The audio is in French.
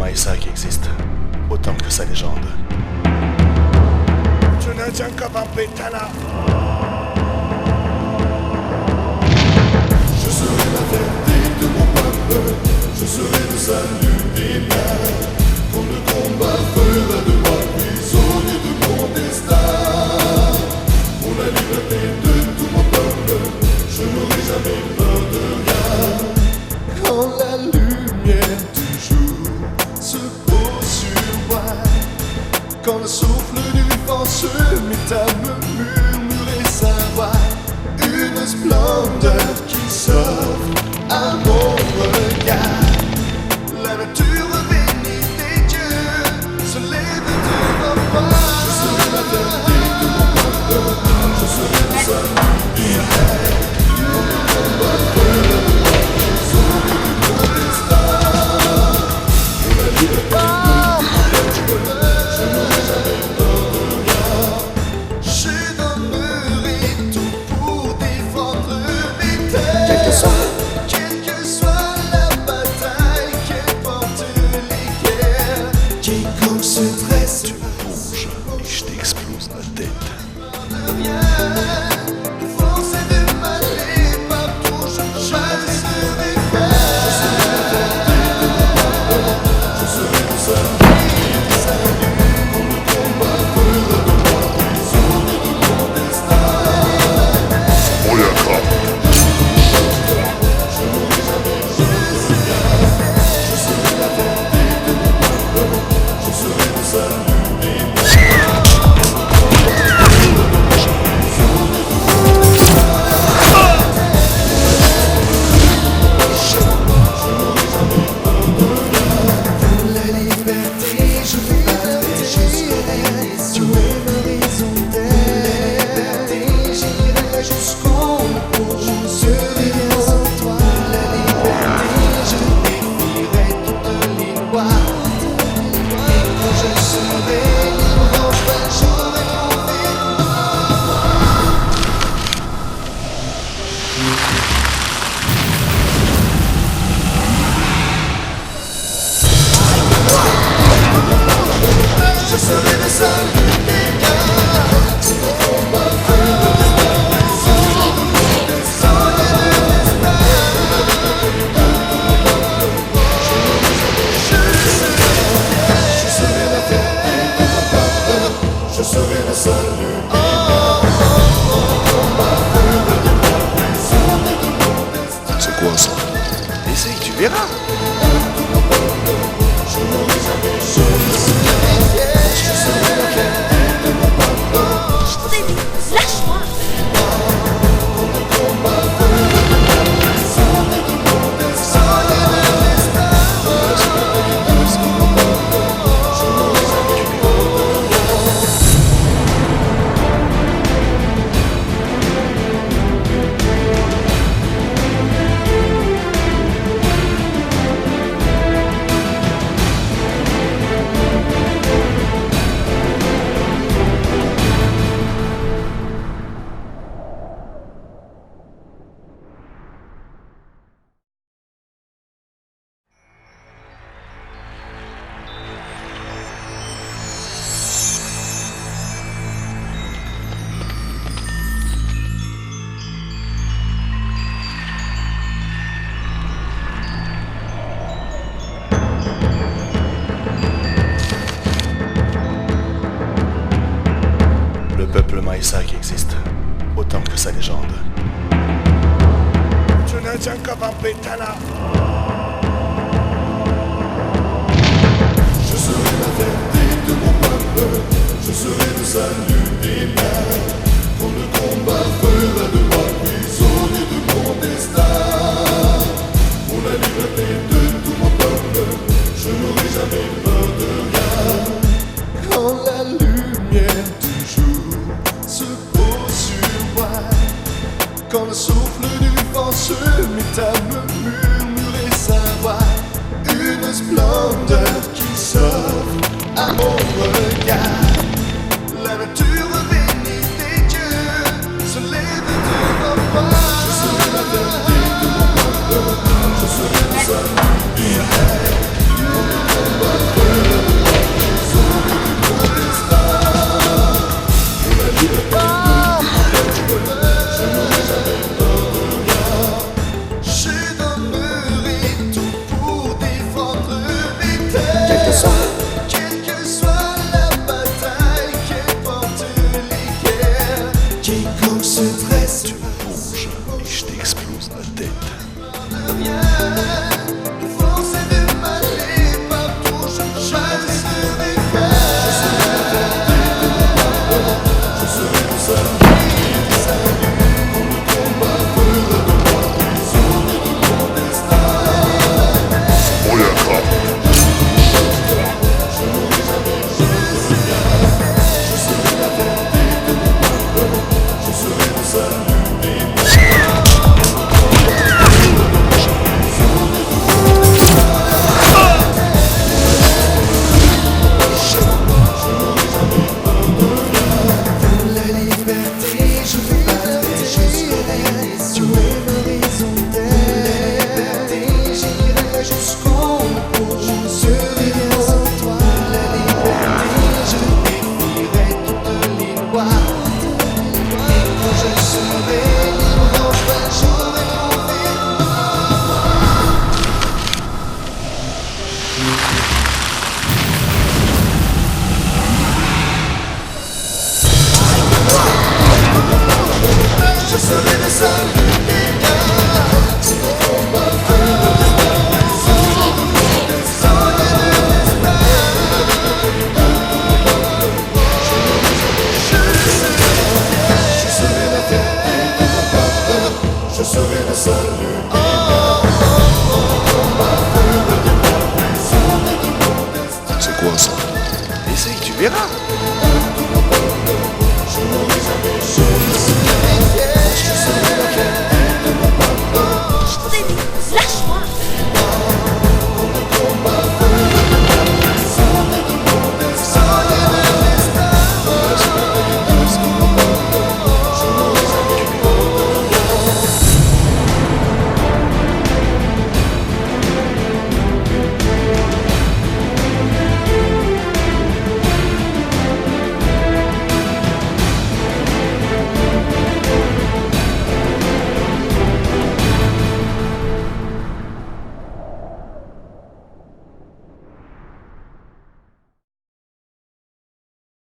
Maïssa qui existe, autant que sa légende. Je serai la fierté de mon peuple, je serai le salut des miens. Quand le combat fera de moi prisonnier de mon destin. Pour la liberté de tout mon peuple, je n'aurai jamais peur de rien. Quand la lumière du jour se pose sur moi, quand le souffle du vent se met à me murmurer sa voix, une splendeur qui s'offre à mon regard. La nature bénie des dieux se lève devant moi. Je serai la fierté de mon peuple, je serai le salut des miens. Quand le combat fera de moi prisonnier de mon destin. Pour la liberté de tout mon peuple, je n'aurai jamais peur de rien. Je donnerai tout pour défendre mes terres. Quelle que soit la bataille, qu'elle porte les guerres. Quiconque se dresse, Tu bouges et je t'explose la tête. de rien. De force et de m'aller partout, je passerai faire. Je serai la fierté de mon peuple, je serai le salut. Quand le combat fera de moi prisonnier de mon destin. Je n'aurai jamais peur de rien. Je serai la fierté de mon peuple, je serai le salut des miens. La liberté, je vais battrai jusqu'au l'horizon terre. La liberté, j'irai jusqu'au bout, je serai sans toi. La liberté, je défierai toutes les lois. Et quand je serai libre, enfin j'aurai trouvé je serai le salut des gars. Pour le combat fera de moi prisonnier de mon destin. Je serai la fierté de mon peuple, je serai le salut des gars. Pour le combat fera de moi prisonnier de mon destin. C'est quoi ça? Essaye, tu verras. Je n'aurai jamais je serai la fierté de mon peuple. Lâche-moi! Le peuple Maïssa qui existe, autant que sa légende. Je serai la fierté de mon peuple, je serai le salut des miens. Quand le combat fera de moi prisonnier de mon destin. Pour la liberté de tout mon peuple, je n'aurai jamais peur de rien. Quand la lumière du jour se pose sur moi, quand le souffle du vent se met à me murmurer sa voix, une splendeur qui s'offre à mon regard. La nature bénie des dieux se lève devant moi. Je serai la fierté de mon peuple, je serai le salut des miens. Quand le combat Je serai le salut.